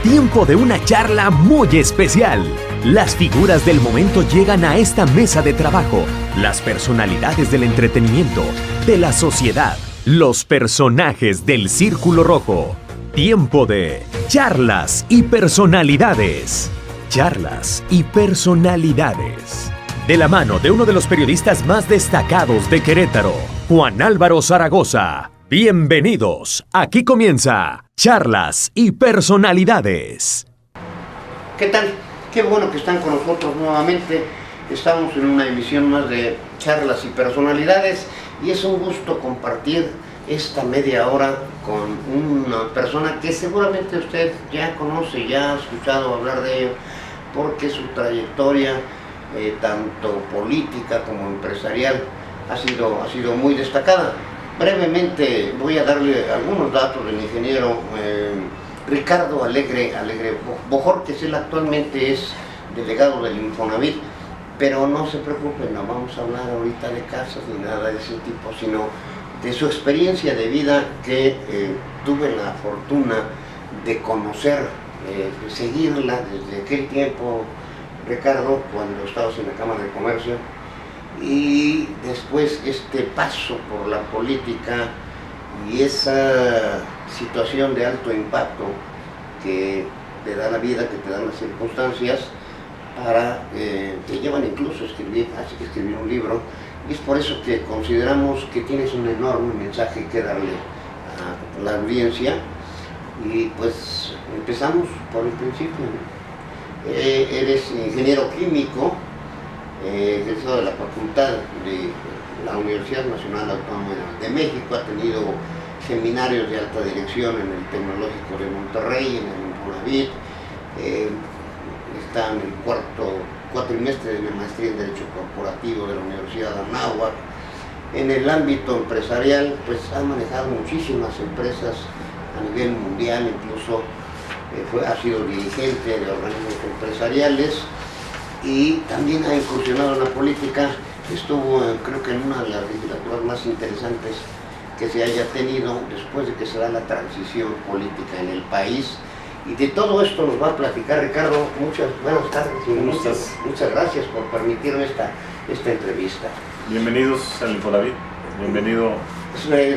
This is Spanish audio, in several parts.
Tiempo de una charla muy especial. Las figuras del momento llegan a esta mesa de trabajo. Las personalidades del entretenimiento, de la sociedad. Los personajes del Círculo Rojo. Tiempo de charlas y personalidades. Charlas y personalidades. De la mano de uno de los periodistas más destacados de Querétaro, Juan Álvaro Zaragoza. Bienvenidos. Aquí comienza Charlas y Personalidades. ¿Qué tal? Qué bueno que están con nosotros nuevamente. Estamos en una emisión más de Charlas y Personalidades y es un gusto compartir esta media hora con una persona que seguramente usted ya conoce, ya ha escuchado hablar de ello, porque su trayectoria, tanto política como empresarial, ha sido muy destacada. Brevemente voy a darle algunos datos del ingeniero Ricardo Alegre Bojorquez. Él actualmente es delegado del Infonavit, pero no se preocupen, no vamos a hablar ahorita de casas ni nada de ese tipo, sino de su experiencia de vida que tuve la fortuna de conocer, de seguirla desde aquel tiempo, Ricardo, cuando estabas en la Cámara de Comercio, y después este paso por la política y esa situación de alto impacto que te da la vida, que te dan las circunstancias, te llevan incluso a escribir un libro, y es por eso que consideramos que tienes un enorme mensaje que darle a la audiencia. Y pues empezamos por el principio. Eres ingeniero químico, egresado de la Facultad de la Universidad Nacional Autónoma de México, ha tenido seminarios de alta dirección en el Tecnológico de Monterrey, en el Infonavit, está en el cuarto cuatrimestre de la maestría en Derecho Corporativo de la Universidad de Anáhuac. En el ámbito empresarial, pues ha manejado muchísimas empresas a nivel mundial, incluso ha sido dirigente de organismos empresariales y también ha incursionado en la política. Estuvo, creo que en una de las legislaturas más interesantes que se haya tenido después de que se da la transición política en el país. Y de todo esto nos va a platicar Ricardo. Muchas buenas tardes y muchas gracias por permitirme esta entrevista. Bienvenidos al Infonavit, bienvenido.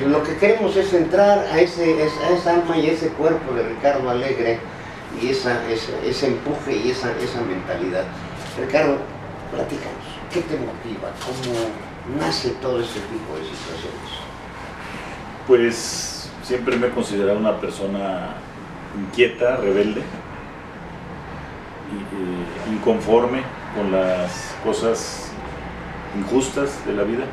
Lo que queremos es entrar a esa alma y ese cuerpo de Ricardo Alegre y ese empuje y esa mentalidad. Ricardo, platícanos, ¿qué te motiva? ¿Cómo nace todo este tipo de situaciones? Pues siempre me he considerado una persona inquieta, rebelde, inconforme con las cosas injustas de la vida.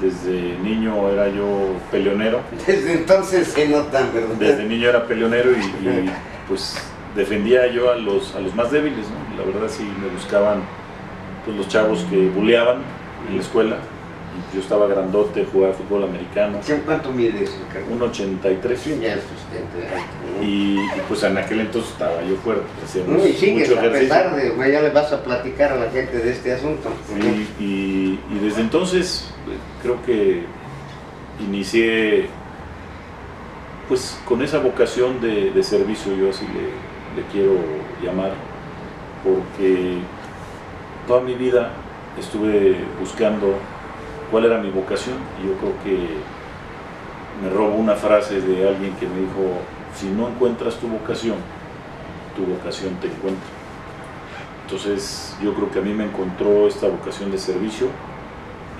Desde niño era yo peleonero. Desde entonces se notan, ¿verdad? Desde niño era peleonero y pues defendía yo a los más débiles, ¿no? La verdad sí me buscaban pues, los chavos que buleaban en la escuela. Yo estaba grandote, jugaba fútbol americano. ¿Cuánto mides, Ricardo? 1.83. Sí, ya es y pues en aquel entonces estaba yo fuerte. Y sigues, a pesar de, ya le vas a platicar a la gente de este asunto. Y desde entonces creo que inicié pues con esa vocación de servicio, yo así le quiero llamar, porque toda mi vida estuve buscando cuál era mi vocación, y yo creo que me robo una frase de alguien que me dijo: si no encuentras tu vocación te encuentra. Entonces yo creo que a mí me encontró esta vocación de servicio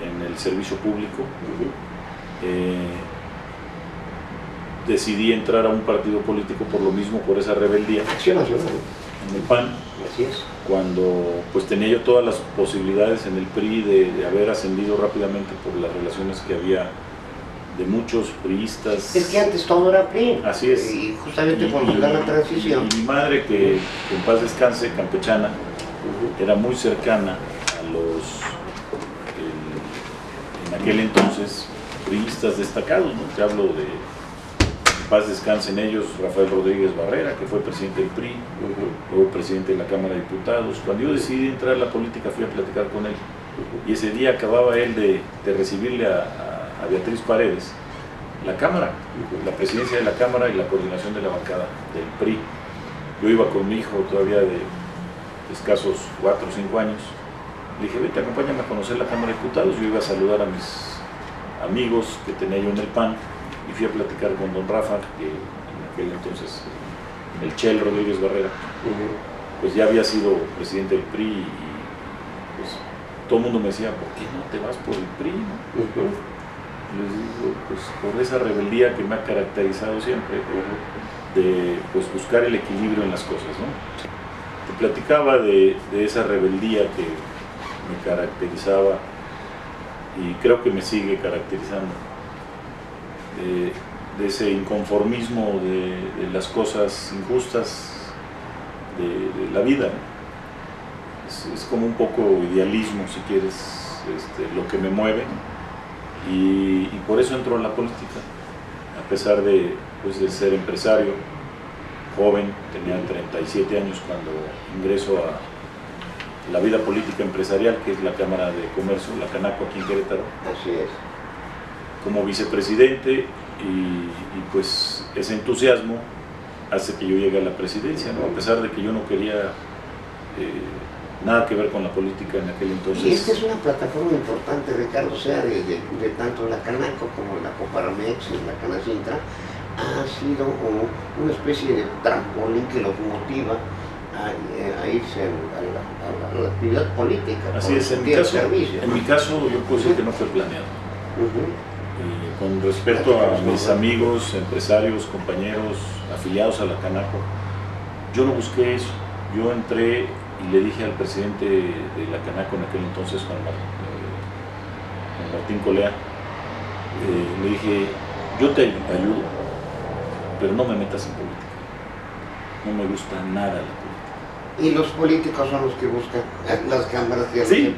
en el servicio público. Decidí entrar a un partido político por lo mismo, por esa rebeldía. Acción Nacional. En el PAN. Así es. Cuando pues tenía yo todas las posibilidades en el PRI de haber ascendido rápidamente por las relaciones que había de muchos priistas. Es que antes todo era PRI. Así es. Y justamente cuando se da la transición. Y mi madre, que en paz descanse, campechana, era muy cercana a los, en aquel entonces, priistas destacados, ¿no? Te hablo de, en paz descansen ellos, Rafael Rodríguez Barrera, que fue presidente del PRI, luego presidente de la Cámara de Diputados. Cuando yo decidí entrar a la política fui a platicar con él, y ese día acababa él de recibirle a Beatriz Paredes la Cámara, la presidencia de la Cámara y la coordinación de la bancada del PRI. Yo iba con mi hijo todavía de escasos 4 o 5 años. Le dije, vete, acompáñame a conocer la Cámara de Diputados. Yo iba a saludar a mis amigos que tenía yo en el PAN y fui a platicar con don Rafa, que en aquel entonces, el Chel Rodríguez Barrera, pues ya había sido presidente del PRI y pues todo el mundo me decía, ¿por qué no te vas por el PRI? ¿No? Les digo, pues por esa rebeldía que me ha caracterizado siempre, de pues buscar el equilibrio en las cosas, ¿no? Te platicaba de esa rebeldía que me caracterizaba y creo que me sigue caracterizando, de ese inconformismo de las cosas injustas de la vida, ¿no? Es como un poco idealismo, si quieres, lo que me mueve, y por eso entro en la política, a pesar de ser empresario, joven, tenía 37 años cuando ingreso a la vida política empresarial, que es la Cámara de Comercio, la Canaco, aquí en Querétaro. Así es. Como vicepresidente, y pues ese entusiasmo hace que yo llegue a la presidencia, ¿no? A pesar de que yo no quería nada que ver con la política en aquel entonces. Y esta es una plataforma importante, Ricardo, o sea, de tanto la Canaco como la Coparmex y la Canacintra, ha sido una especie de trampolín que los motiva a irse a la actividad política. Así es, en mi caso yo puedo decir que no fue planeado. Con respecto a mis amigos, empresarios, compañeros, afiliados a la Canaco, yo no busqué eso. Yo entré y le dije al presidente de la Canaco en aquel entonces, Juan Martín Colea, le dije, yo te ayudo, pero no me metas en política. No me gusta nada la política. Y los políticos son los que buscan las cámaras de sí,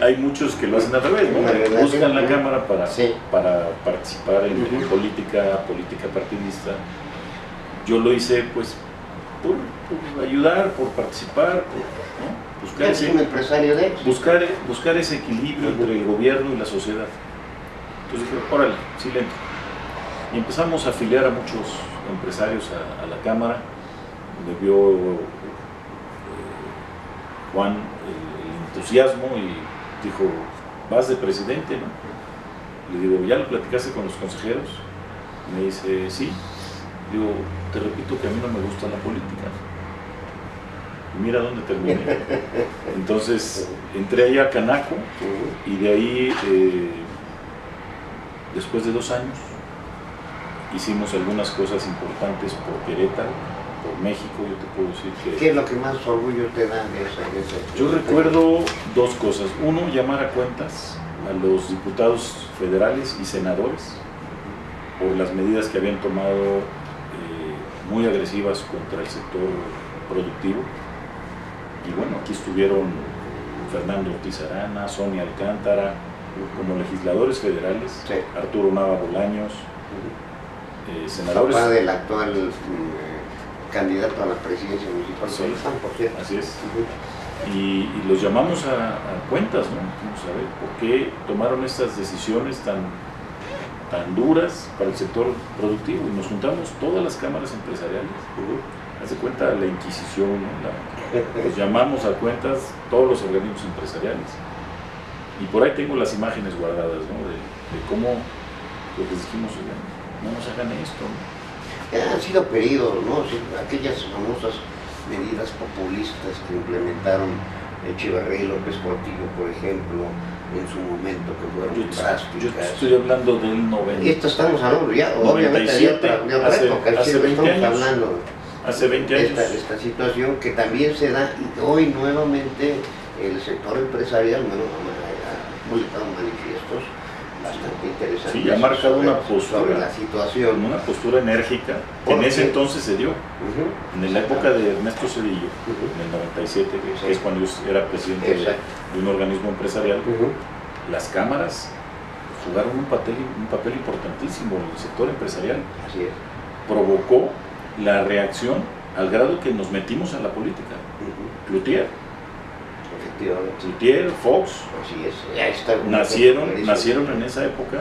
hay muchos que lo hacen al revés, ¿no? Buscan la cámara para participar en política partidista. Yo lo hice pues por ayudar, por participar, ¿no? buscar ese equilibrio entre el gobierno y la sociedad. Entonces dije, órale, sí le entro. Y empezamos a afiliar a muchos empresarios a la Cámara. Me vio Juan el entusiasmo y dijo, vas de presidente, ¿no? Le digo, ¿ya lo platicaste con los consejeros? Me dice, sí. Digo, te repito que a mí no me gusta la política. Y mira dónde terminé. Entonces, entré ahí a Canaco y de ahí, después de 2 años, hicimos algunas cosas importantes por Querétaro, por México. Yo te puedo decir que... ¿Qué es lo que más orgullo te da de esa? Yo recuerdo 2 cosas. Uno, llamar a cuentas a los diputados federales y senadores por las medidas que habían tomado muy agresivas contra el sector productivo. Y bueno, aquí estuvieron Fernando Ortiz Arana, Sonia Alcántara, como legisladores federales, sí. Arturo Nava Bolaños, senadores. Papá del actual candidato a la presidencia municipal, sí, por cierto. Así es. Y los llamamos a cuentas, ¿no? Vamos a ver por qué tomaron estas decisiones tan duras para el sector productivo, y nos juntamos todas las cámaras empresariales. Hace cuenta la Inquisición, ¿no? Los llamamos a cuentas todos los organismos empresariales, y por ahí tengo las imágenes guardadas, ¿no? de cómo lo que dijimos, no nos hagan esto, ¿no? Han sido periodos, ¿no? Aquellas famosas medidas populistas que implementaron Echeverría y López Portillo, por ejemplo, en su momento, que fueron drásticas. Yo estoy hablando del 90. Esto estamos hablando ya, 97, obviamente de otra época, hace 20 estamos años, hablando hace 20 años. Esta situación que también se da, y hoy nuevamente el sector empresarial ha publicado manifiestos bastante interesantes. Sí, ha marcado una postura sobre la situación. Una postura enérgica que en ese entonces se dio. En la época de Ernesto Zedillo, en el 97, que es cuando yo era presidente de un organismo empresarial, las cámaras jugaron un papel importantísimo en el sector empresarial. Así es. Provocó la reacción al grado que nos metimos a la política. Cloutier, Fox, así es. Ya está, nacieron en esa época,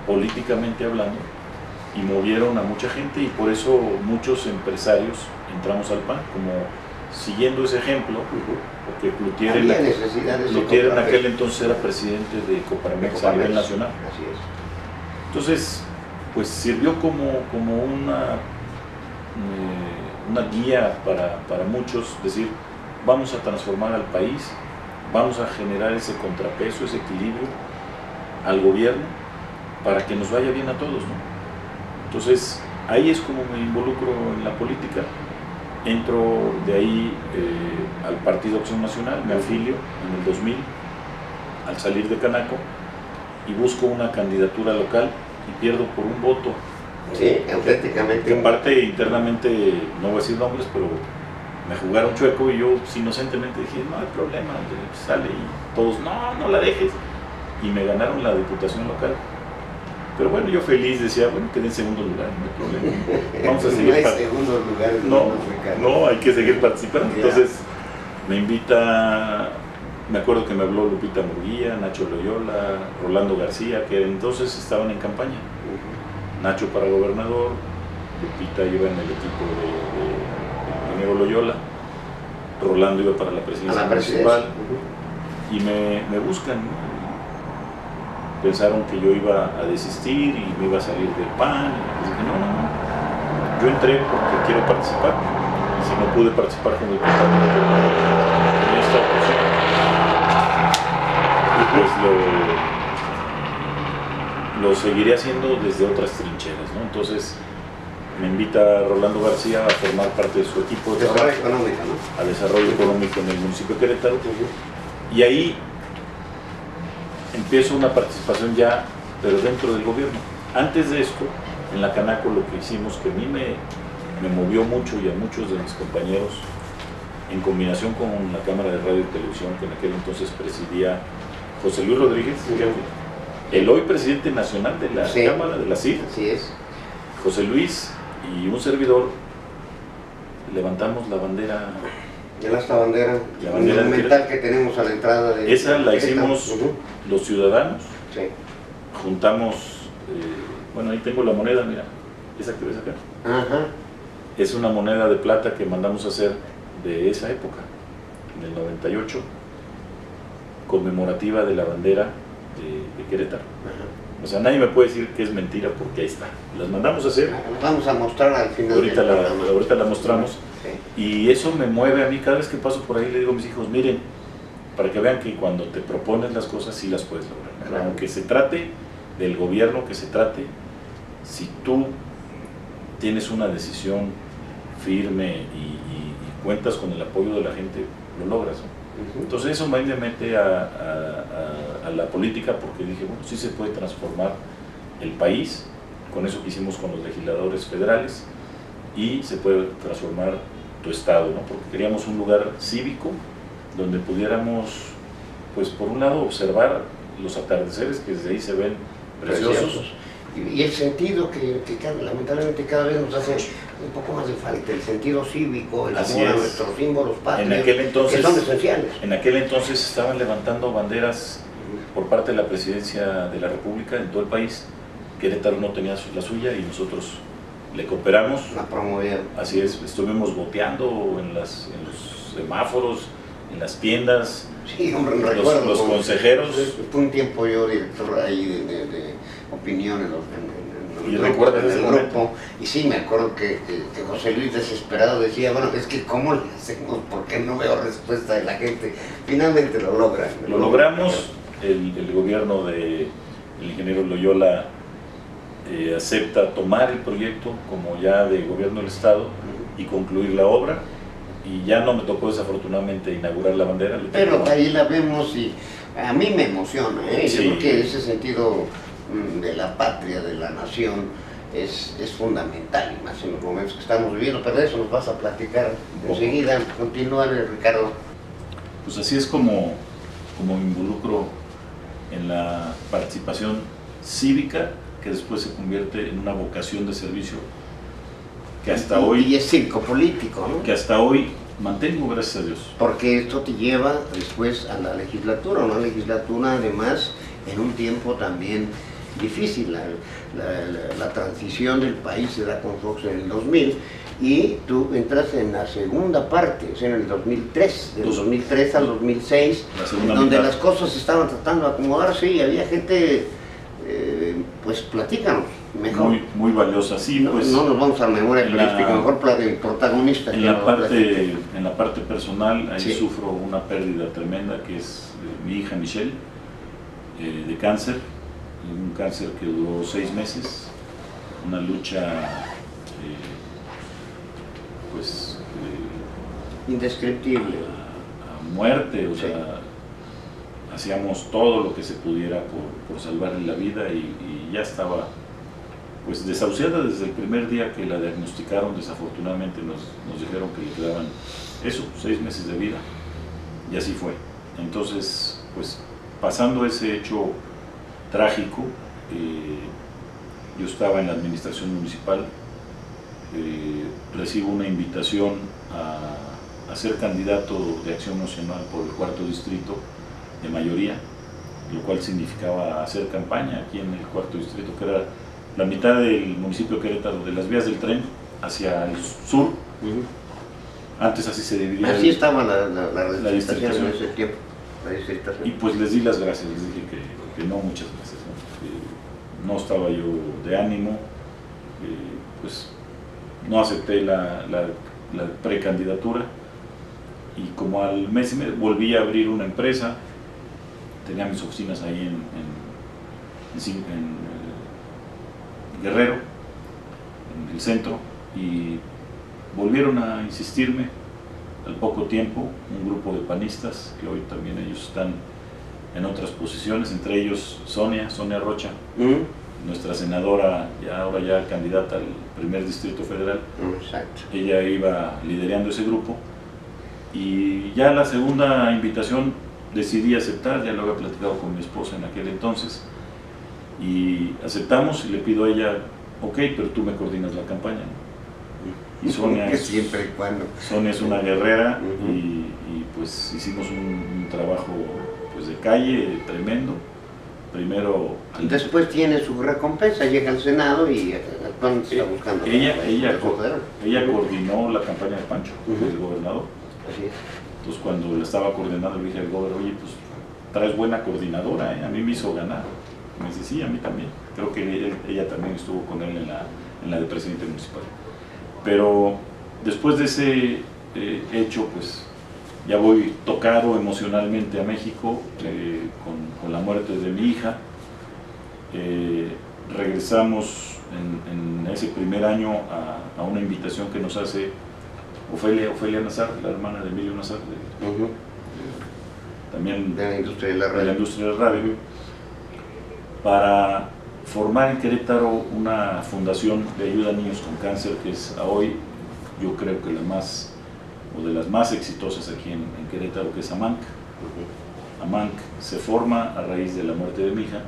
políticamente hablando, y movieron a mucha gente, y por eso muchos empresarios entramos al PAN, como siguiendo ese ejemplo, porque Cloutier en aquel entonces era presidente de Coparmex a nivel nacional. Así es. Entonces, pues sirvió como una guía para muchos, decir, vamos a transformar al país, vamos a generar ese contrapeso, ese equilibrio al gobierno para que nos vaya bien a todos, ¿no? Entonces, ahí es como me involucro en la política. Entro de ahí al Partido Acción Nacional, me afilio en el 2000 al salir de Canaco y busco una candidatura local y pierdo por un voto. Sí, auténticamente. Que aparte, internamente, no voy a decir nombres, pero me jugaron chueco y yo inocentemente dije, no hay problema, sale, y todos, no la dejes. Y me ganaron la diputación local. Pero bueno, yo feliz decía, bueno, quedé en segundo lugar, no hay problema. Vamos a seguir. No hay segundo lugar. No, hay que seguir participando. Entonces me invita, me acuerdo que me habló Lupita Murguía, Nacho Loyola, Rolando García, que entonces estaban en campaña. Nacho para gobernador, Lupita iba en el equipo de ingeniero Loyola, Rolando iba para la presidencia municipal, y me buscan, ¿no? Pensaron que yo iba a desistir y me iba a salir del PAN. Y dije, no, yo entré porque quiero participar, y si no pude participar como diputado en esta ocasión, pues lo seguiré haciendo desde otras trincheras, ¿no? Entonces me invita Rolando García a formar parte de su equipo de desarrollo económico, ¿no? A desarrollo económico en el municipio de Querétaro, y ahí empiezo una participación ya, pero dentro del gobierno. Antes de esto, en la Canaco, lo que hicimos, que a mí me movió mucho, y a muchos de mis compañeros, en combinación con la Cámara de Radio y Televisión, que en aquel entonces presidía José Luis Rodríguez, el hoy presidente nacional de la Cámara, de la CID. Así es. José Luis y un servidor levantamos la bandera. De la bandera monumental que tenemos a la entrada de... Esa la hicimos los ciudadanos. Sí. Juntamos, bueno, ahí tengo la moneda, mira, esa que ves acá. Ajá. Es una moneda de plata que mandamos a hacer de esa época, en el 98, conmemorativa de la bandera de Querétaro. Ajá. O sea, nadie me puede decir que es mentira, porque ahí está. Las mandamos a hacer. Vamos a mostrar al final. Ahorita la mostramos. Sí. Y eso me mueve a mí. Cada vez que paso por ahí le digo a mis hijos, miren, para que vean que cuando te propones las cosas sí las puedes lograr. Claro. Aunque se trate del gobierno, que se trate, si tú tienes una decisión firme y cuentas con el apoyo de la gente, lo logras, ¿no? Entonces eso me mete a la política, porque dije, bueno, sí se puede transformar el país, con eso que hicimos con los legisladores federales, y se puede transformar tu estado, ¿no? Porque queríamos un lugar cívico donde pudiéramos, pues por un lado, observar los atardeceres que desde ahí se ven preciosos. Y el sentido que lamentablemente cada vez nos hace un poco más de falta, el sentido cívico, el amor a nuestros símbolos patrios, que son esenciales. En aquel entonces estaban levantando banderas por parte de la Presidencia de la República en todo el país. Querétaro no tenía la suya y nosotros le cooperamos. La promovieron. Así es, estuvimos boteando en los semáforos, en las tiendas. Sí, hombre, recuerdo. Los consejeros. Fue un tiempo yo director ahí de opinión en el grupo, y sí me acuerdo que José Luis desesperado decía, bueno, es que ¿cómo le hacemos? Porque no veo respuesta de la gente. Finalmente lo logran. Lo logramos. El gobierno del ingeniero Loyola acepta tomar el proyecto como ya de gobierno del estado y concluir la obra, y ya no me tocó desafortunadamente inaugurar la bandera. Pero ahí la vemos y a mí me emociona, ¿eh? Sí. Yo creo que ese sentido de la patria, de la nación, es fundamental, y más en los momentos que estamos viviendo. Pero de eso nos vas a platicar enseguida. Continúa, Ricardo. Pues así es como me involucro en la participación cívica, que después se convierte en una vocación de servicio que hasta hoy... Y es circo político, ¿no? Que hasta hoy mantengo, gracias a Dios. Porque esto te lleva después a la legislatura, una legislatura además en un tiempo también difícil. La transición del país se da con Fox en el 2000 y tú entras en la segunda parte, o sea, en el 2003, del 2003 al 2006, donde las cosas estaban tratando de acomodarse y había gente, pues platícanos mejor. Muy valiosa, sí, no, pues. No nos vamos a memoria periodística, mejor protagonista. En la parte personal, ahí sufro una pérdida tremenda, que es mi hija Michelle, de cáncer, un cáncer que duró 6 meses, una lucha pues indescriptible, a muerte, o sea, hacíamos todo lo que se pudiera por salvarle la vida y ya estaba pues desahuciada desde el primer día que la diagnosticaron. Desafortunadamente nos dijeron que le quedaban 6 meses de vida, y así fue. Entonces, pues pasando ese hecho trágico, yo estaba en la administración municipal, recibo una invitación a ser candidato de Acción Nacional por el 4º distrito de mayoría, lo cual significaba hacer campaña aquí en el 4º distrito, que era la mitad del municipio de Querétaro, de las vías del tren hacia el sur. Antes así se dividía. Así estaba la distritación en ese tiempo. Y pues les di las gracias, les dije que no, muchas gracias, ¿no? No estaba yo de ánimo, pues no acepté la precandidatura, y como al mes y medio volví a abrir una empresa. Tenía mis oficinas ahí en Guerrero, en el centro, y volvieron a insistirme al poco tiempo un grupo de panistas, que hoy también ellos están en otras posiciones, entre ellos Sonia Rocha, nuestra senadora, ahora ya candidata al 1er Distrito Federal. Exacto. Ella iba liderando ese grupo, y ya la segunda invitación decidí aceptar. Ya lo había platicado con mi esposa en aquel entonces, y aceptamos, y le pido a ella, ok, pero tú me coordinas la campaña, ¿no? Y Sonia es una guerrera, y pues hicimos un trabajo pues de calle tremendo. Primero después tiene su recompensa, llega al Senado y actualmente está buscando. Ella coordinó la campaña de Pancho, el gobernador. Así es. Entonces, cuando la estaba coordinando, le dije al gobernador, oye, pues traes buena coordinadora, a mí me hizo ganar. Me dice, sí, a mí también. Creo que ella también estuvo con él en la de presidente municipal. Pero después de ese hecho, pues ya voy tocado emocionalmente a México, con la muerte de mi hija. Regresamos en ese primer año a una invitación que nos hace Ofelia Nazar, la hermana de Emilio Nazar, también de la industria de la radio, para formar en Querétaro una fundación de ayuda a niños con cáncer, que es hoy, yo creo que la más, o de las más exitosas aquí en Querétaro, que es AMANC. AMANC se forma a raíz de la muerte de mi hija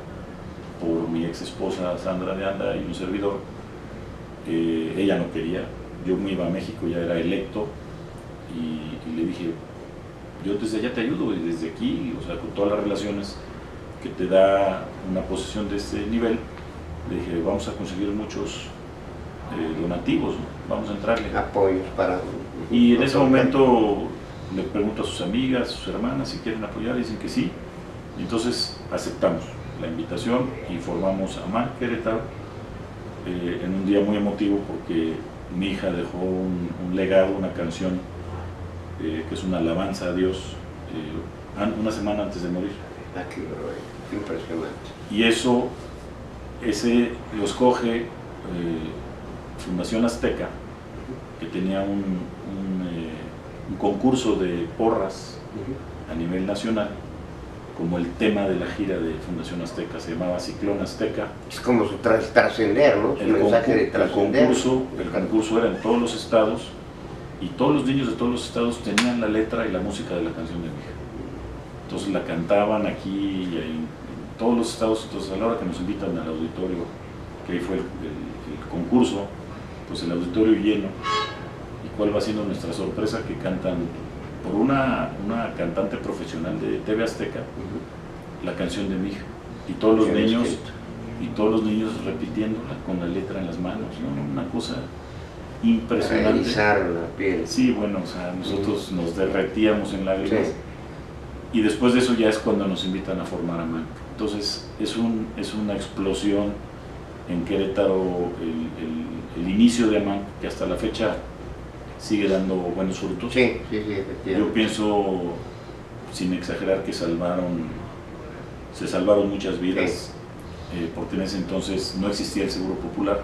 por mi ex esposa Sandra de Anda y un servidor. Ella no quería, yo me iba a México, ya era electo, y le dije, yo desde allá te ayudo, y desde aquí, o sea, con todas las relaciones que te da una posición de este nivel, le dije, vamos a conseguir muchos donativos, ¿no? Vamos a entrarle. Apoyos para... Y en ese momento le pregunto a sus amigas, a sus hermanas si quieren apoyar, y dicen que sí. Y entonces aceptamos la invitación y formamos AMANC Querétaro, en un día muy emotivo, porque mi hija dejó un legado, una canción que es una alabanza a Dios, una semana antes de morir. Aquí, impresionante. Y ese lo escoge Fundación Azteca, que tenía un concurso de porras a nivel nacional, como el tema de la gira de Fundación Azteca, se llamaba Ciclón Azteca. Es como su trascender, ¿no? El mensaje de trascender. El concurso era en todos los estados, y todos los niños de todos los estados tenían la letra y la música de la canción de mi hija. Entonces la cantaban aquí y ahí, en todos los estados. Entonces, a la hora que nos invitan al auditorio, que ahí fue el concurso, pues el auditorio lleno. ¿Y cuál va siendo nuestra sorpresa? Que cantan por una cantante profesional de TV Azteca la canción de mi hija. Y todos los niños y todos los niños repitiéndola con la letra en las manos, ¿no? Una cosa impresionante. Realizar la piel. Sí, bueno, o sea, nosotros nos derretíamos en lágrimas. Sí. Y después de eso ya es cuando nos invitan a formar AMANC. Entonces es una explosión en Querétaro, el inicio de AMANC, que hasta la fecha sigue dando buenos frutos. Sí, efectivamente. Yo pienso, sin exagerar, que se salvaron muchas vidas, porque en ese entonces no existía el Seguro Popular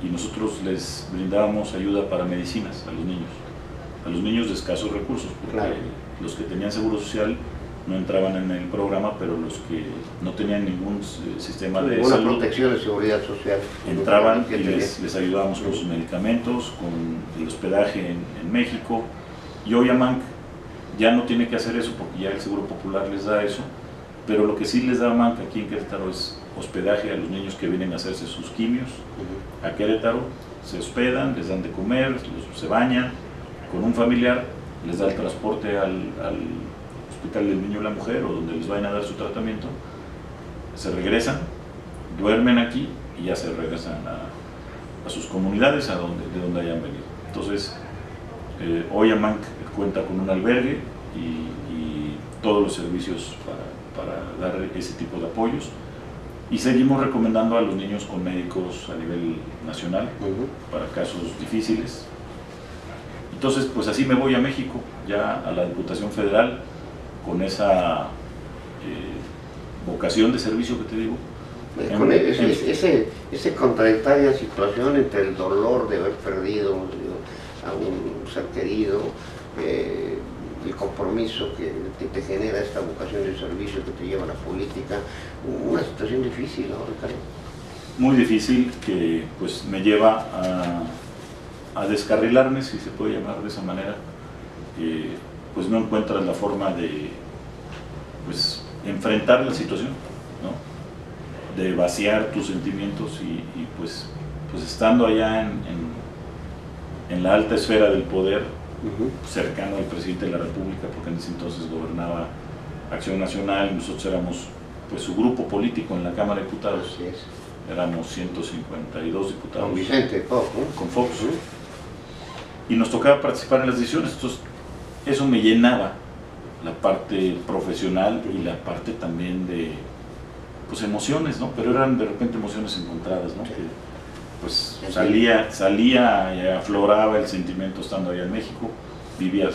y nosotros les brindábamos ayuda para medicinas a los niños de escasos recursos, porque claro, los que tenían Seguro Social no entraban en el programa, pero los que no tenían ningún sistema de ninguna salud, protección de seguridad social, entraban y les ayudábamos con sus medicamentos, con el hospedaje en México. Y hoy AMANC ya no tiene que hacer eso porque ya el Seguro Popular les da eso, pero lo que sí les da AMANC aquí en Querétaro es hospedaje a los niños que vienen a hacerse sus quimios a Querétaro, se hospedan, les dan de comer, se bañan con un familiar, les da el transporte al Hospital del Niño y la Mujer o donde les vayan a dar su tratamiento, se regresan, duermen aquí y ya se regresan a sus comunidades, de donde hayan venido. Entonces, hoy AMANC cuenta con un albergue y todos los servicios para dar ese tipo de apoyos, y seguimos recomendando a los niños con médicos a nivel nacional para casos difíciles. Entonces, pues así me voy a México, ya a la Diputación Federal, con esa vocación de servicio que te digo. Con esa contradictoria situación entre el dolor de haber perdido a un ser querido, el compromiso que te genera esta vocación de servicio que te lleva a la política, una situación difícil, ¿no, Ricardo? Muy difícil, que pues me lleva a descarrilarme, si se puede llamar de esa manera. Pues no encuentras la forma de pues enfrentar la situación, ¿no? De vaciar tus sentimientos y pues estando allá en la alta esfera del poder, cercano al presidente de la República, porque en ese entonces gobernaba Acción Nacional y nosotros éramos pues su grupo político en la Cámara de Diputados. Así es. Éramos 152 diputados. Con Vicente Fox, ¿no? Con Fox. Y nos tocaba participar en las decisiones. Entonces, eso me llenaba la parte profesional y la parte también de pues emociones, ¿no? Pero eran de repente emociones encontradas, ¿no? Que, pues salía y afloraba el sentimiento estando allá en México. Vivía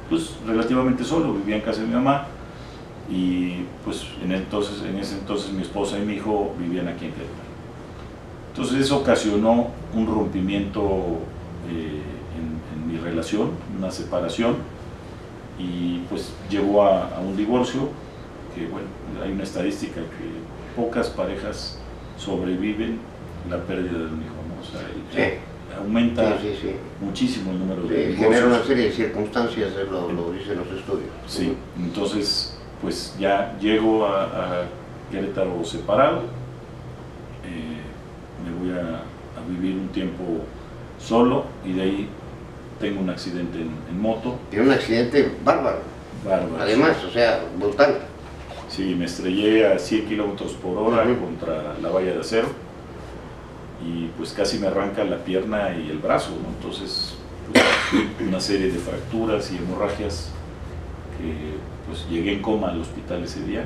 pues relativamente solo, vivía en casa de mi mamá y pues en ese entonces mi esposa y mi hijo vivían aquí en Querétaro. Entonces eso ocasionó un rompimiento en mi relación, una separación, y pues llevó a un divorcio, que bueno, hay una estadística que pocas parejas sobreviven la pérdida de un hijo, ¿no? O sea, aumenta muchísimo el número de divorcios. Genera una serie de circunstancias, lo dicen los estudios. Sí, entonces pues ya llego a Querétaro separado, me voy a vivir un tiempo solo y de ahí tengo un accidente en moto. Tiene un accidente bárbaro. Además, o sea, brutal. Sí, me estrellé a 100 kilómetros por hora contra la valla de acero y pues casi me arranca la pierna y el brazo, ¿no? Entonces, pues, una serie de fracturas y hemorragias que pues llegué en coma al hospital ese día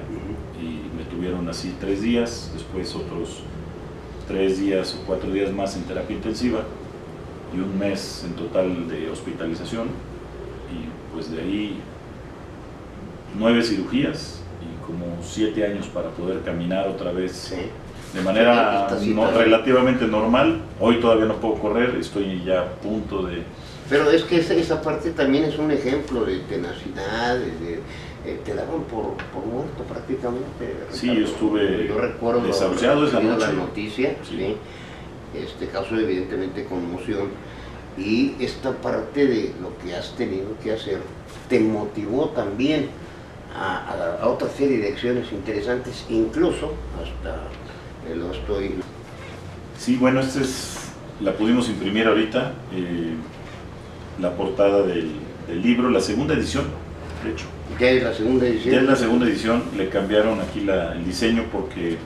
y me tuvieron así 3 días, después otros 3 días o 4 días más en terapia intensiva y 1 mes en total de hospitalización, y pues de ahí 9 cirugías y como 7 años para poder caminar otra vez de manera relativamente normal. Hoy todavía no puedo correr, estoy ya a punto de... Pero es que esa parte también es un ejemplo de tenacidad, te daban por muerto prácticamente. Sí, yo recuerdo desahuciado esa noche. La noticia, sí. Causó evidentemente conmoción, y esta parte de lo que has tenido que hacer te motivó también a otra serie de acciones interesantes, incluso hasta lo estoy... Sí, bueno, la pudimos imprimir ahorita, la portada del libro, la segunda edición, de hecho. ¿Ya es la segunda edición? Ya es la segunda edición, le cambiaron aquí el diseño porque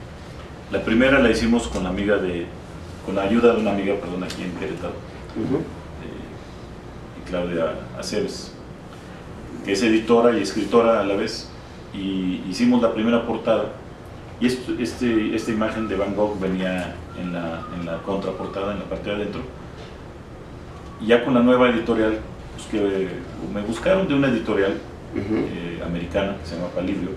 La primera la hicimos con la ayuda de una amiga, perdón, aquí en Querétaro, Claudia Aceves, que es editora y escritora a la vez, y hicimos la primera portada, y esta imagen de Van Gogh venía en la contraportada, en la parte de adentro, y ya con la nueva editorial, pues que me buscaron de una editorial americana que se llama Palibrio,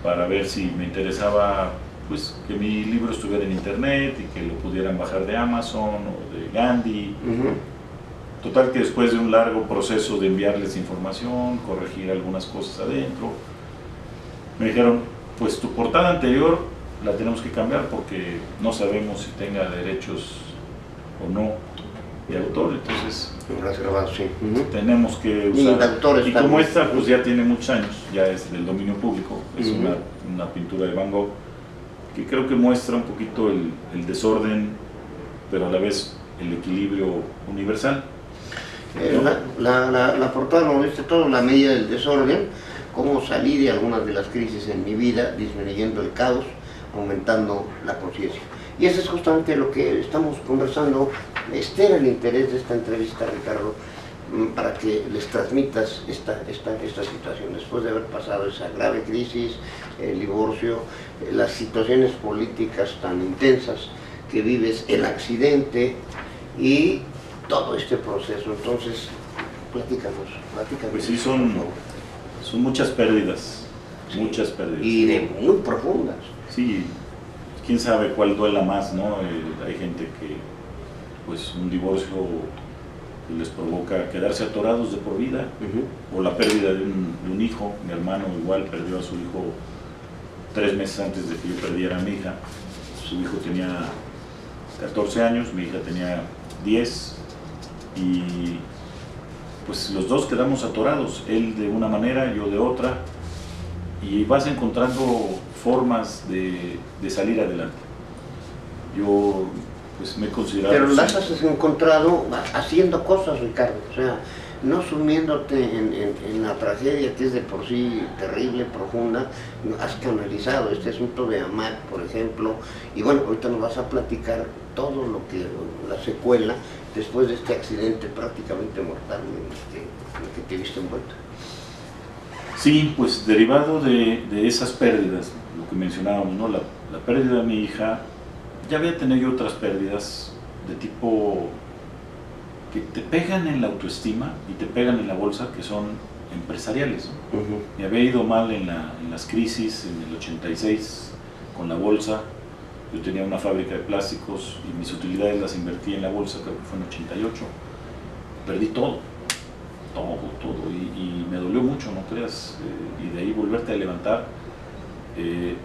para ver si me interesaba pues que mi libro estuviera en internet y que lo pudieran bajar de Amazon o de Gandhi. Total que después de un largo proceso de enviarles información, corregir algunas cosas adentro, me dijeron, pues tu portada anterior la tenemos que cambiar porque no sabemos si tenga derechos o no de autor, entonces tenemos que usar. Y como esta pues ya tiene muchos años, ya es del dominio público, es una pintura de Van Gogh, que creo que muestra un poquito el desorden, pero a la vez el equilibrio universal. La portada lo viste todo, la medida del desorden, cómo salí de algunas de las crisis en mi vida, disminuyendo el caos, aumentando la conciencia. Y eso es justamente lo que estamos conversando. Este era el interés de esta entrevista, Ricardo, para que les transmitas esta situación, después de haber pasado esa grave crisis, el divorcio, las situaciones políticas tan intensas que vives, el accidente y todo este proceso. Entonces, platícanos. Pues sí, son muchas pérdidas, muchas pérdidas. Y de muy profundas. Sí, quién sabe cuál duela más, ¿no? Hay gente que, pues, un divorcio les provoca quedarse atorados de por vida, o la pérdida de un hijo. Mi hermano igual perdió a su hijo 3 meses antes de que yo perdiera a mi hija. Su hijo tenía 14 años, mi hija tenía 10, y pues los dos quedamos atorados, él de una manera, yo de otra, y vas encontrando formas de salir adelante. Yo pues me he considerado... Pero las has encontrado haciendo cosas, Ricardo, o sea, no sumiéndote en la tragedia que es de por sí terrible, profunda. Has canalizado este asunto de Amat, por ejemplo, y bueno, ahorita nos vas a platicar todo lo que, la secuela, después de este accidente prácticamente mortal en el que te viste envuelto. Sí, pues derivado de esas pérdidas, lo que mencionábamos, ¿no? La pérdida de mi hija, ya había tenido yo otras pérdidas de tipo que te pegan en la autoestima y te pegan en la bolsa, que son empresariales, ¿no? Me había ido mal en las crisis, en el 86, con la bolsa. Yo tenía una fábrica de plásticos y mis utilidades las invertí en la bolsa, creo que fue en 88. Perdí todo, y me dolió mucho, no creas, y de ahí volverte a levantar,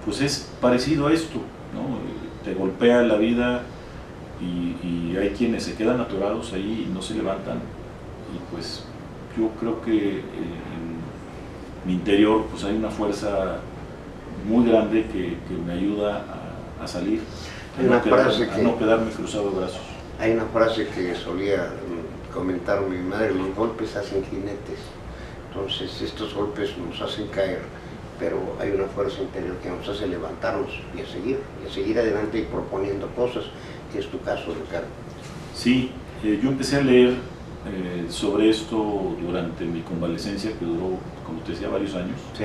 pues es parecido a esto, ¿no? Te golpea la vida y hay quienes se quedan atorados ahí y no se levantan, y pues yo creo que en mi interior pues hay una fuerza muy grande que me ayuda a salir, a no quedarme cruzado de brazos. Hay una frase que solía comentar mi madre: los golpes hacen jinetes. Entonces estos golpes nos hacen caer, pero hay una fuerza interior que nos hace levantarnos y a seguir adelante y proponiendo cosas, que es tu caso, Ricardo. Sí, yo empecé a leer sobre esto durante mi convalecencia, que duró, como te decía, varios años. Sí.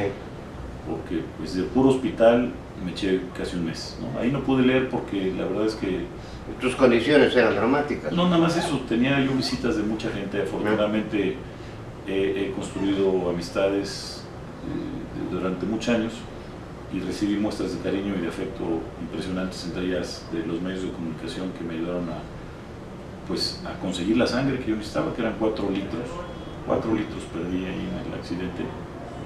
Porque pues de puro hospital me eché casi un mes, ¿no? Ahí no pude leer porque la verdad es que... Tus condiciones eran dramáticas. No, nada más eso, tenía yo visitas de mucha gente. Afortunadamente he construido amistades durante muchos años y recibí muestras de cariño y de afecto impresionantes, entre ellas de los medios de comunicación, que me ayudaron a conseguir la sangre que yo necesitaba, que eran 4 litros. 4 litros perdí ahí en el accidente.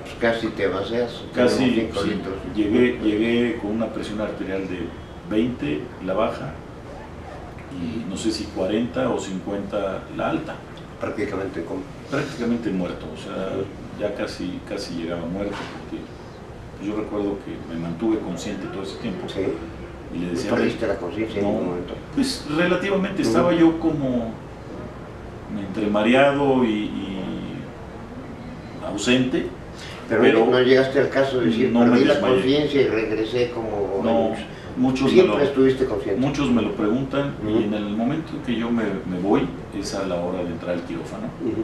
Pues casi te vacías. Casi, 5 sí, litros. Llegué con una presión arterial de 20, la baja, y no sé si 40 o 50 la alta. Prácticamente muerto, o sea, ya casi llegaba muerto, porque yo recuerdo que me mantuve consciente todo ese tiempo. Sí. Y le decía, ¿Perdiste la conciencia en un momento? Pues relativamente estaba yo como entre mareado y ausente. Pero no llegaste al caso de decir, no perdí la conciencia y regresé como Siempre estuviste consciente. Muchos me lo preguntan Uh-huh. y en el momento en que yo me voy es a la hora de entrar al quirófano. Uh-huh.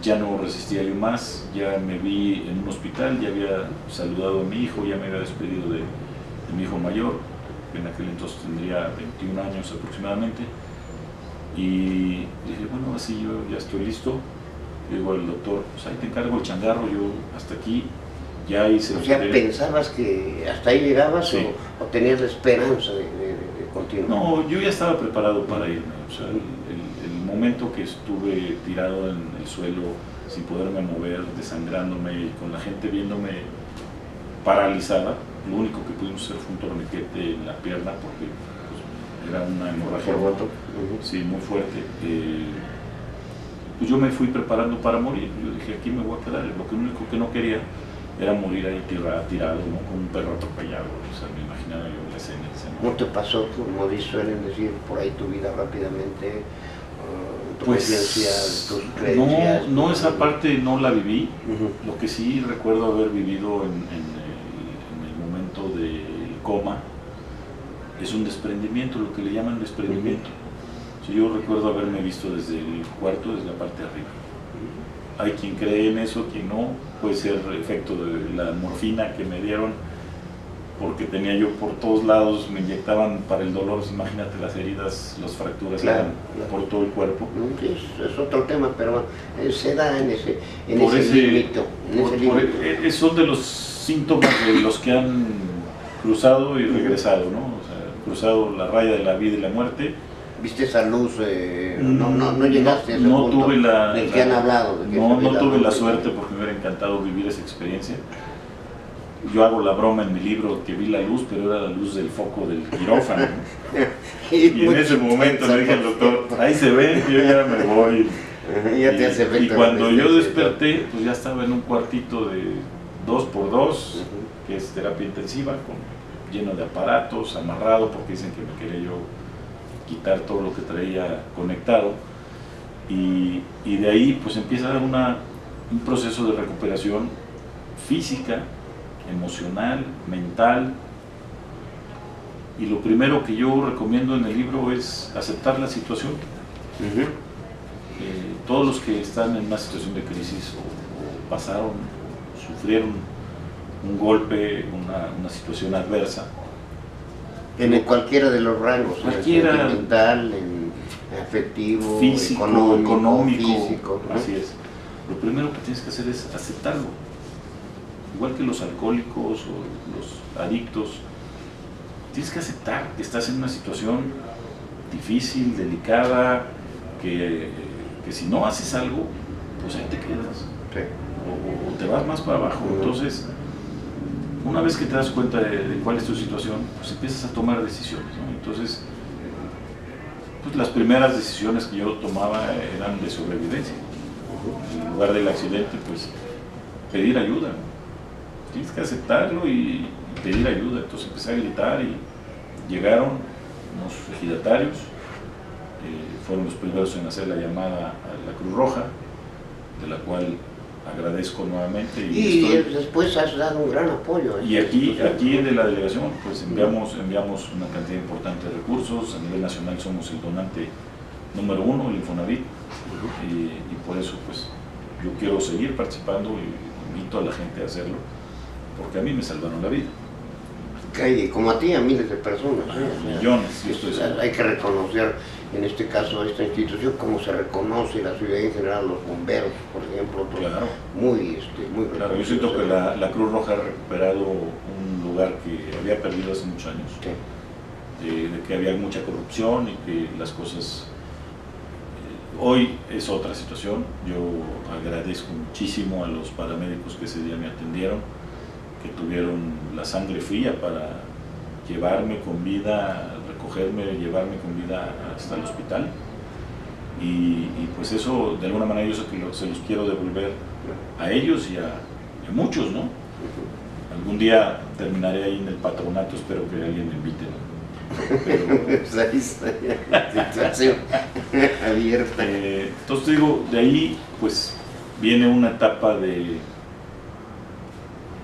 Ya no resistía yo más, ya me vi en un hospital, ya había saludado a mi hijo, ya me había despedido de mi hijo mayor, que en aquel entonces tendría 21 años aproximadamente, y dije, bueno, así yo ya estoy listo. Le digo al doctor, pues ahí te encargo el changarro, yo hasta aquí ya hice. O sea, ¿pensabas que hasta ahí llegabas Sí. o tenías la esperanza de continuar? No, yo ya estaba preparado para irme. O sea, el momento que estuve tirado en el suelo, sin poderme mover, desangrándome y con la gente viéndome paralizada, lo único que pudimos hacer fue un torniquete en la pierna porque pues, era una hemorragia sí, muy fuerte. Pues yo me fui preparando para morir. Yo dije, aquí me voy a quedar. Lo único que no quería era morir ahí tirado, ¿no? Con un perro atropellado. O sea, me imaginaba yo la escena. ¿No te pasó, como suelen decir por ahí, tu vida rápidamente? Tu Pues, conciencia, tus creencias. no, esa parte no la viví. Uh-huh. Lo que sí recuerdo haber vivido en el momento del coma es un desprendimiento, lo que le llaman desprendimiento. O sea, yo recuerdo haberme visto desde el cuarto, desde la parte de arriba. Hay quien cree en eso, quien no. Puede ser efecto de la morfina que me dieron, porque tenía yo por todos lados, me inyectaban para el dolor. Imagínate las heridas, las fracturas Claro. por todo el cuerpo. Sí, es otro tema, pero se da en ese límite. límite. Son de los síntomas de los que han cruzado y regresado, ¿no? O sea, cruzado la raya de la vida y la muerte. ¿Viste esa luz? No llegaste a ese no punto tuve del que han hablado. No tuve la suerte, porque me hubiera encantado vivir esa experiencia. Yo hago la broma en mi libro que vi la luz, pero era la luz del foco del quirófano, ¿no? Y en ese momento le dije al doctor, ahí se ve, yo ya me voy. Ya te hace efecto. Y cuando yo desperté, pues ya estaba en un cuartito de 2x2, que es terapia intensiva, lleno de aparatos, amarrado, porque dicen que me quería yo quitar todo lo que traía conectado. Y de ahí pues empieza un proceso de recuperación física, emocional, mental. Y lo primero que yo recomiendo en el libro es aceptar la situación. Todos los que están en una situación de crisis o pasaron, sufrieron un golpe, una situación adversa. En cualquiera de los rangos, cualquiera, en sentimental, en afectivo, físico, económico, físico, ¿no? Así es. Lo primero que tienes que hacer es aceptarlo. Igual que los alcohólicos o los adictos, tienes que aceptar que estás en una situación difícil, delicada, que si no haces algo, pues ahí te quedas. Sí. O te vas más para abajo. Entonces, una vez que te das cuenta de cuál es tu situación, pues empiezas a tomar decisiones, ¿no? Entonces, pues las primeras decisiones que yo tomaba eran de sobrevivencia. En lugar del accidente, pues pedir ayuda. Tienes que aceptarlo y pedir ayuda. Entonces empecé a gritar y llegaron unos ejidatarios, fueron los primeros en hacer la llamada a la Cruz Roja, de la cual agradezco nuevamente. Y después has dado un gran apoyo. Y aquí de la delegación pues enviamos una cantidad importante de recursos. A nivel nacional somos el donante número 1, el Infonavit, y por eso pues yo quiero seguir participando y invito a la gente a hacerlo, porque a mí me salvaron la vida. Como a ti, a miles de personas. Millones. Hay que reconocer, en este caso, a esta institución, como se reconoce la ciudad en general, los bomberos, por ejemplo, Claro. muy Claro, yo siento que la Cruz Roja ha recuperado un lugar que había perdido hace muchos años, Sí. de que había mucha corrupción y que las cosas... hoy es otra situación. Yo agradezco muchísimo a los paramédicos que ese día me atendieron, que tuvieron la sangre fría para llevarme con vida, recogerme, llevarme con vida hasta el hospital. Y pues eso, de alguna manera, yo sé que se los quiero devolver a ellos y a muchos, ¿no? Algún día terminaré ahí en el patronato, espero que alguien me invite, ¿no? Pero, Ahí está la situación abierta. Entonces te digo, de ahí pues viene una etapa de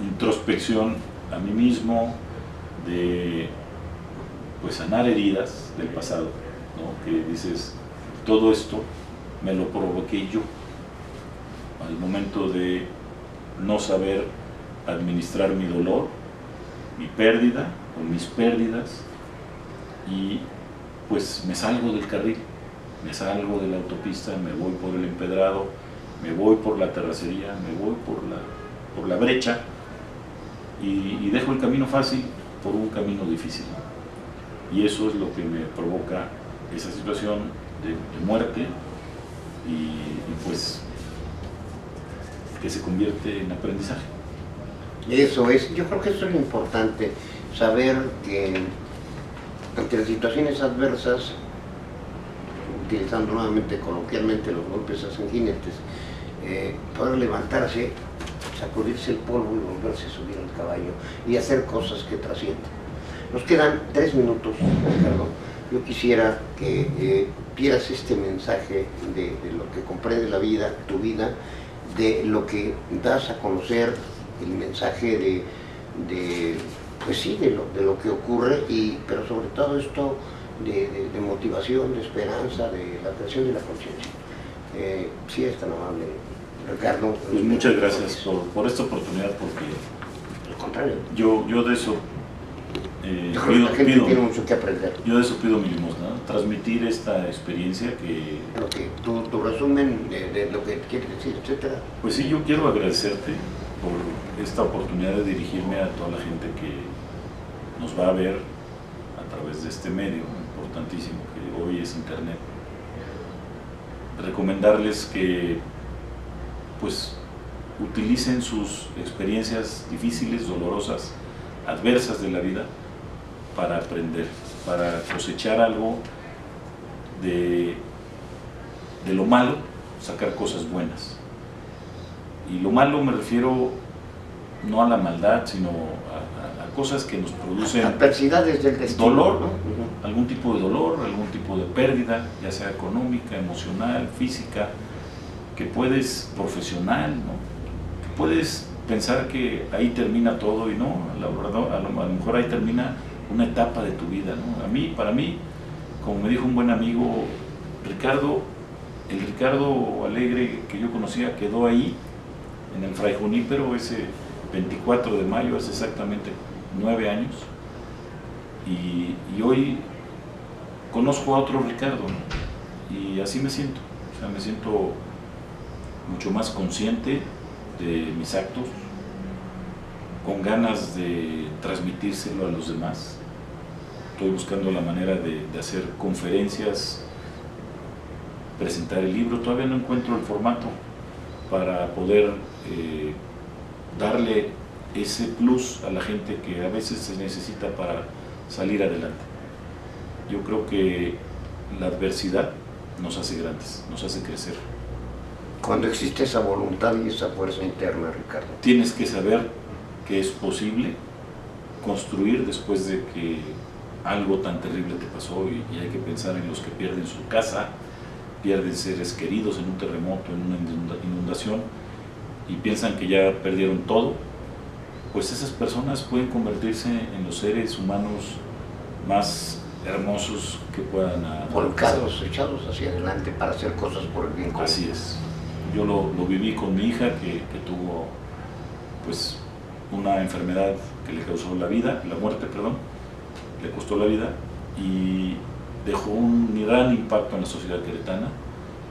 introspección a mí mismo, de pues sanar heridas del pasado, ¿no? Que dices, todo esto me lo provoqué yo al momento de no saber administrar mi dolor, mi pérdida o mis pérdidas, y pues me salgo del carril, me salgo de la autopista, me voy por el empedrado, me voy por la terracería, me voy por la brecha y dejo el camino fácil por un camino difícil. Y eso es lo que me provoca esa situación de muerte y pues que se convierte en aprendizaje. Eso es, yo creo que eso es lo importante, saber que ante las situaciones adversas, utilizando nuevamente coloquialmente los golpes hacen jinetes, poder levantarse, sacudirse el polvo y volverse a subir al caballo y hacer cosas que trascienden. Nos quedan 3 minutos, Ricardo. Yo quisiera que dieras este mensaje de lo que comprende la vida, tu vida, de lo que das a conocer, el mensaje pues sí, de lo que ocurre, pero sobre todo esto de motivación, de esperanza, de la creación de la conciencia. Sí, es tan amable, Ricardo. Pues muchas gracias por esta oportunidad, porque al contrario, yo de eso yo creo que la gente tiene mucho que aprender. Yo de eso pido mi limosna, ¿no? Transmitir esta experiencia que... Tu resumen de lo que quieres decir, etcétera. Pues sí, yo quiero agradecerte por esta oportunidad de dirigirme a toda la gente que nos va a ver a través de este medio importantísimo que hoy es Internet. Recomendarles que pues utilicen sus experiencias difíciles, dolorosas, adversas de la vida para aprender, para cosechar algo de lo malo, sacar cosas buenas. Y lo malo me refiero no a la maldad, sino a cosas que nos producen adversidades del destino, dolor, ¿no? Algún tipo de dolor, algún tipo de pérdida, ya sea económica, emocional, física, que puedes, profesional, ¿no? Que puedes pensar que ahí termina todo y no, la verdad, a lo mejor ahí termina una etapa de tu vida, ¿no? Para mí, como me dijo un buen amigo, el Ricardo alegre que yo conocía quedó ahí, en el Fray Junípero, ese 24 de mayo, hace exactamente 9 años, y hoy conozco a otro Ricardo, ¿no? Y así me siento, o sea, me siento mucho más consciente de mis actos, con ganas de transmitírselo a los demás. Estoy buscando la manera de hacer conferencias, presentar el libro. Todavía no encuentro el formato para poder darle ese plus a la gente que a veces se necesita para salir adelante. Yo creo que la adversidad nos hace grandes, nos hace crecer. Cuando existe esa voluntad y esa fuerza interna, Ricardo. Tienes que saber que es posible construir después de que algo tan terrible te pasó, y hay que pensar en los que pierden su casa, pierden seres queridos en un terremoto, en una inundación, y piensan que ya perdieron todo. Pues esas personas pueden convertirse en los seres humanos más hermosos que puedan volcados, echados hacia adelante para hacer cosas por el bien común. Así es. Yo lo viví con mi hija que tuvo pues una enfermedad que le causó la muerte, le costó la vida, y dejó un gran impacto en la sociedad queretana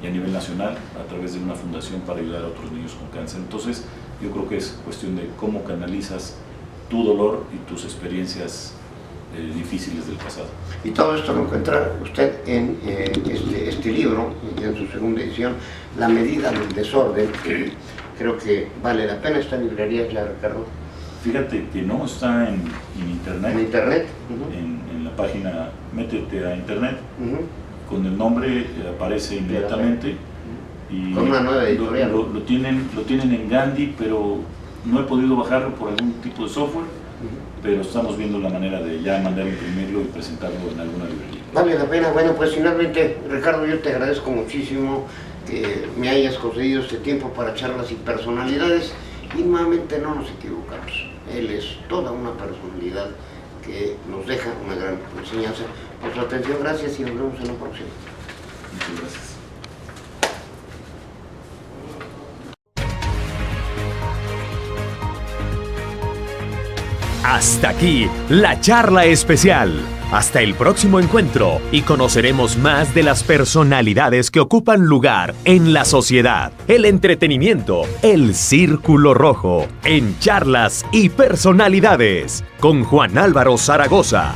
y a nivel nacional a través de una fundación para ayudar a otros niños con cáncer. Entonces yo creo que es cuestión de cómo canalizas tu dolor y tus experiencias difíciles del pasado. Y todo esto lo encuentra usted en este libro, en su segunda edición, La medida del desorden. Creo que vale la pena. ¿Está en librerías ya, Ricardo? Fíjate que no, está en internet. ¿En internet? En la página, métete a internet, con el nombre aparece inmediatamente. Y con una nueva editorial. Lo tienen en Gandhi, pero no he podido bajarlo por algún tipo de software, pero estamos viendo la manera de ya mandar a imprimirlo y presentarlo en alguna librería. Vale la pena. Bueno, pues finalmente, Ricardo, yo te agradezco muchísimo que me hayas concedido este tiempo para charlas y personalidades, y nuevamente no nos equivocamos. Él es toda una personalidad que nos deja una gran enseñanza. Por su atención, gracias y nos vemos en la próxima. Muchas gracias. Hasta aquí la charla especial. Hasta el próximo encuentro y conoceremos más de las personalidades que ocupan lugar en la sociedad, el entretenimiento, el Círculo Rojo, en Charlas y Personalidades, con Juan Álvaro Zaragoza.